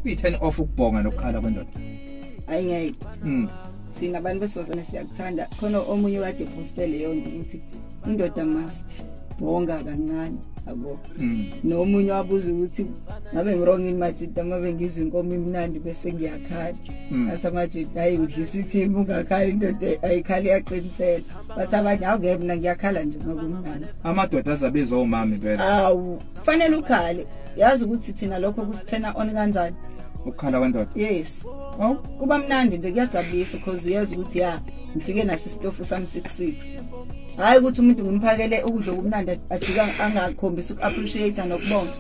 Uyi-turn off ukubhonga nokukhala kwendoda. Ayingeke. Sina abantu besifazane siyakuthanda khona omunye kade postele yonke ukuthi indoda must bonga kancane yabo. Nomunye wabuza ukuthi ngabe ngirong in majida mabe ngizwe inkomo imnandi bese ngiyakhala. Athi amajida hayi udlisa ithimba ungakhala indoda ayikhali yaqinisela. Bathi abanye awungeke mina ngiyakhala nje ngoba umnandi. Amadoda azabizwa omama impela. Awu fanele ukhale. Yazi ukuthi thina lokho kusithena on kanjani? Ukukhala kwendoda. Yes. Oh, kuba mnandi nje kuyajabulisa because uyazi ukuthi ngifike naso isitofu sami 66. Hayi ukuthi umuntu ngimphakele ukudla kumnandi ajika angakhombisa uku-appreciate nokubonga.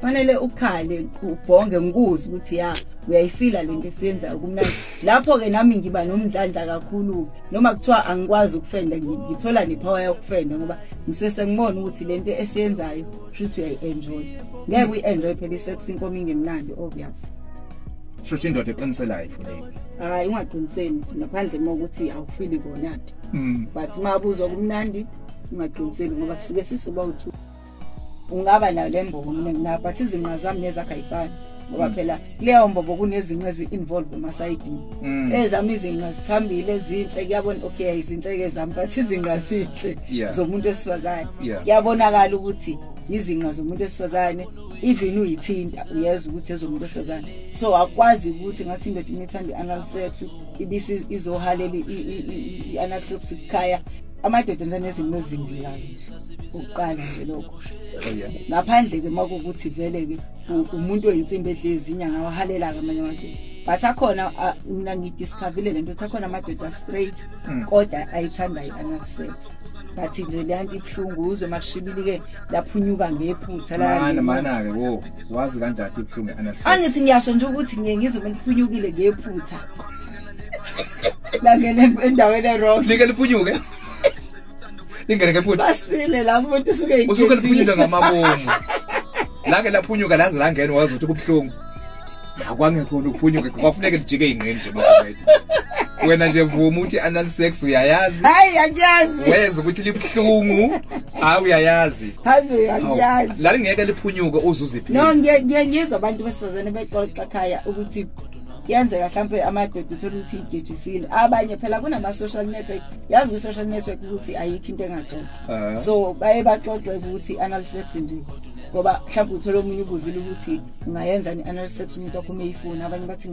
Fanele ukhale ubhonge ngikuzwe ukuthi uyayifila lento esiyenzayo kumnandi. Lapho ke nami ngiba nomdlandla kakhulu noma kuthiwa angikwazi ukufenda ngithola nepower yokufenda ngoba ngisuke ngibona ukuthi lento esiyenzayo futhi uyayi-enjoy. Ngeke uyi-enjoy phela isex inkomo ingemnandi obvious. Shothi indoda eqiniselayo futhi. Hayi ungaqiniseli ngaphandle mokuthi awufili konake. But mabuzwa kumnandi ungaqiniseli ngoba sisuke sisuba uthu. Ungaba nayo lembobo mina ngina but izinqa zami nezakhe ayifani ngoba phela leyo mbobo kunezinqa ezi-involve emasayidini. Ezami izinqa zithambile ezinhle kuyabona okay izinhleke zami but izinqa sihle zomuntu wesifazane. Kuyabonakala ukuthi izinqa zomuntu wesifazane even uyithinta uyazi ukuthi ezomuntu wesifazane. So akwazi ukuthi ngathi indoda imithanda anal sex ibisi izohalela i-anal sex ekhaya. Amadoda nezinto ezimbi kabi uqala nje lokho. Ngaphandle ke makukuthi vele ke umuntu oyinsimbi edlezi inyanga wahalela kamanye abantu. But akhona mina ngidiscoverile lento akhona amadoda straight kodwa ayithanda i-anal sex. But nje leyanto ibhlungu uzwe makushibili ke laphunyuka ngephutha la. Mana ke wazi kanjani ibhlungu i-anal sex? Angithi ngiyasho nje ukuthi ngiyengizwe meniphunyukile ngephutha. La ngene endaweni wrong. Like liphunyuke. Ingene ke futhi basile la umuntu usuke liphunyuka ngamabomu. La ke laphunyuka lazi la ngene wazi ukuthi kubhlungu. Akwangekho ukuphunyuka kwafuneka lijike ingqeni nje manje. Wena nje vuma uthi anal sex uyayazi? Hayi angiyazi. Weza ukuthi libhlungu hayi uyayazi. Hayi angiyazi. La ngeke liphunyuke uzuziphi? No ngiyengizwa abantu besifazane bexoxa ekhaya ukuthi yenzeka mhlawumbe amadoda uthola ukuthi igejisile abanye phela kunama social network yazi ku social network ukuthi ayikho into engaxoxa so baye baxoxe ukuthi anal sex nje ngoba mhlawumbe uthola umunye ubuzile ukuthi ungayenzani anal sex umuntu wakho umeyifuna abanye bathi